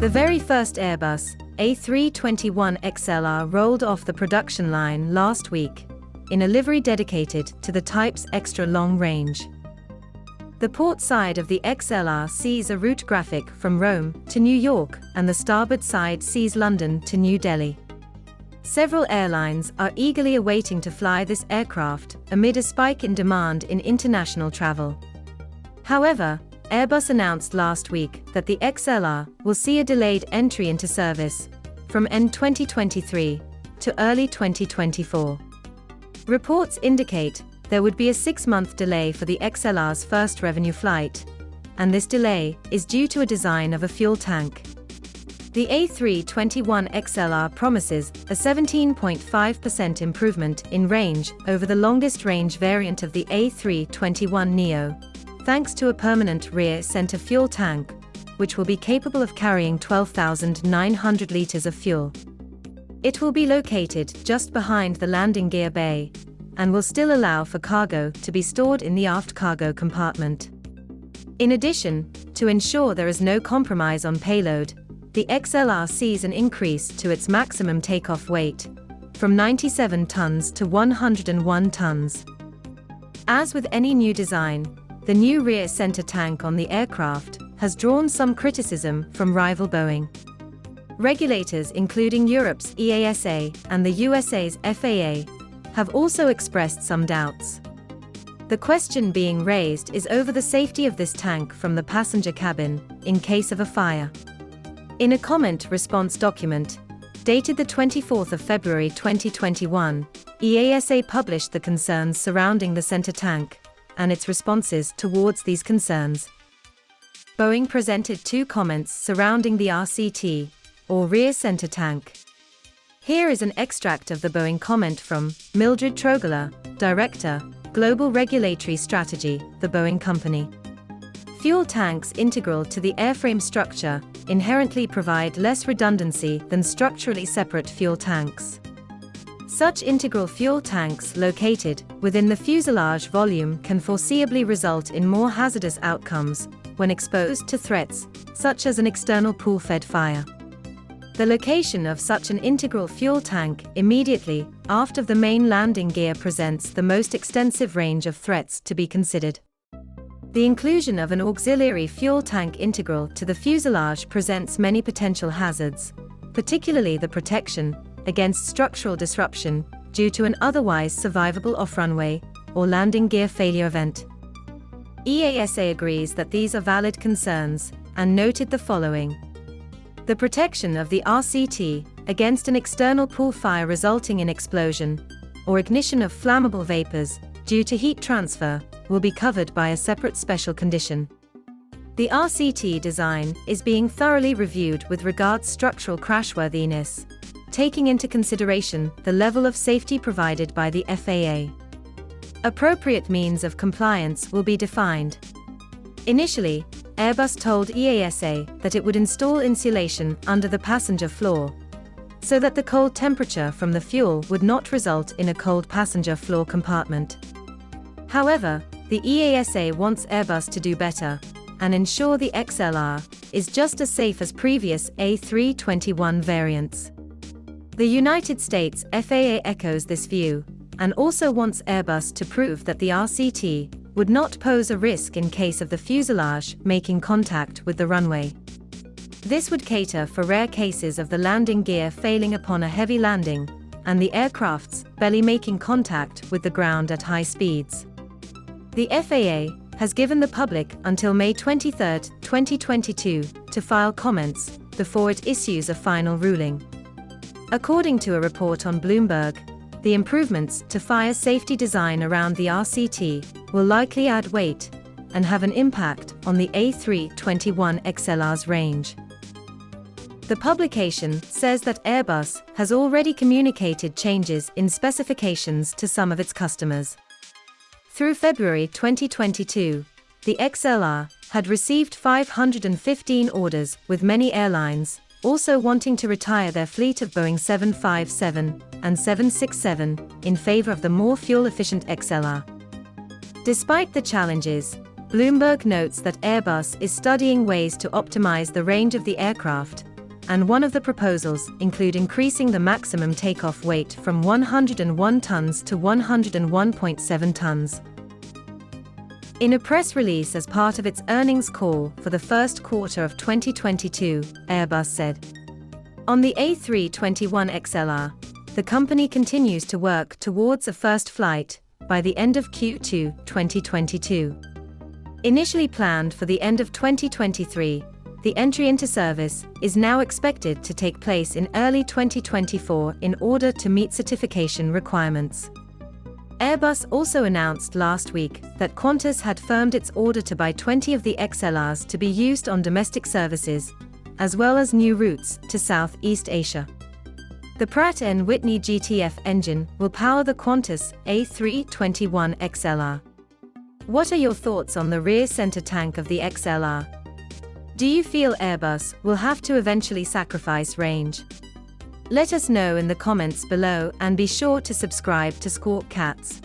The very first Airbus A321XLR rolled off the production line last week, in a livery dedicated to the type's extra long range. The port side of the XLR sees a route graphic from Rome to New York, and the starboard side sees London to New Delhi. Several airlines are eagerly awaiting to fly this aircraft amid a spike in demand in international travel. However, Airbus announced last week that the XLR will see a delayed entry into service from end 2023 to early 2024. Reports indicate there would be a 6-month delay for the XLR's first revenue flight, and this delay is due to a design of a fuel tank. The A321XLR promises a 17.5% improvement in range over the longest range variant of the A321neo, thanks to a permanent rear center fuel tank, which will be capable of carrying 12,900 liters of fuel. It will be located just behind the landing gear bay, and will still allow for cargo to be stored in the aft cargo compartment. In addition, to ensure there is no compromise on payload, the XLR sees an increase to its maximum takeoff weight, from 97 tons to 101 tons. As with any new design, the new rear center tank on the aircraft has drawn some criticism from rival Boeing. Regulators including Europe's EASA and the USA's FAA have also expressed some doubts. The question being raised is over the safety of this tank from the passenger cabin in case of a fire. In a comment response document, dated the 24th of February 2021, EASA published the concerns surrounding the center tank and its responses towards these concerns. Boeing presented 2 comments surrounding the RCT, or rear center tank. Here is an extract of the Boeing comment from Mildred Trogeler, Director, Global Regulatory Strategy, The Boeing Company. Fuel tanks integral to the airframe structure inherently provide less redundancy than structurally separate fuel tanks. Such integral fuel tanks located within the fuselage volume can foreseeably result in more hazardous outcomes when exposed to threats, such as an external pool-fed fire. The location of such an integral fuel tank immediately aft of the main landing gear presents the most extensive range of threats to be considered. The inclusion of an auxiliary fuel tank integral to the fuselage presents many potential hazards, particularly the protection against structural disruption due to an otherwise survivable off-runway or landing gear failure event. EASA agrees that these are valid concerns, and noted the following. The protection of the RCT against an external pool fire resulting in explosion or ignition of flammable vapors due to heat transfer will be covered by a separate special condition. The RCT design is being thoroughly reviewed with regards structural crashworthiness, taking into consideration the level of safety provided by the FAA. Appropriate means of compliance will be defined. Initially, Airbus told EASA that it would install insulation under the passenger floor, so that the cold temperature from the fuel would not result in a cold passenger floor compartment. However, the EASA wants Airbus to do better and ensure the XLR is just as safe as previous A321 variants. The United States FAA echoes this view, and also wants Airbus to prove that the RCT would not pose a risk in case of the fuselage making contact with the runway. This would cater for rare cases of the landing gear failing upon a heavy landing, and the aircraft's belly making contact with the ground at high speeds. The FAA has given the public until May 23, 2022, to file comments before it issues a final ruling. According to a report on Bloomberg, the improvements to fire safety design around the RCT will likely add weight and have an impact on the A321XLR's range. The publication says that Airbus has already communicated changes in specifications to some of its customers. Through February 2022, the XLR had received 515 orders, with many airlines also wanting to retire their fleet of Boeing 757 and 767 in favor of the more fuel-efficient XLR. Despite the challenges, Bloomberg notes that Airbus is studying ways to optimize the range of the aircraft and one of the proposals include increasing the maximum takeoff weight from 101 tons to 101.7 tons. In a press release as part of its earnings call for the first quarter of 2022, Airbus said, on the A321XLR, the company continues to work towards a first flight by the end of Q2 2022. Initially planned for the end of 2023, the entry into service is now expected to take place in early 2024 in order to meet certification requirements. Airbus also announced last week that Qantas had firmed its order to buy 20 of the XLRs to be used on domestic services, as well as new routes to Southeast Asia. The Pratt & Whitney GTF engine will power the Qantas A321XLR. What are your thoughts on the rear center tank of the XLR? Do you feel Airbus will have to eventually sacrifice range? Let us know in the comments below and be sure to subscribe to Squawk Cats.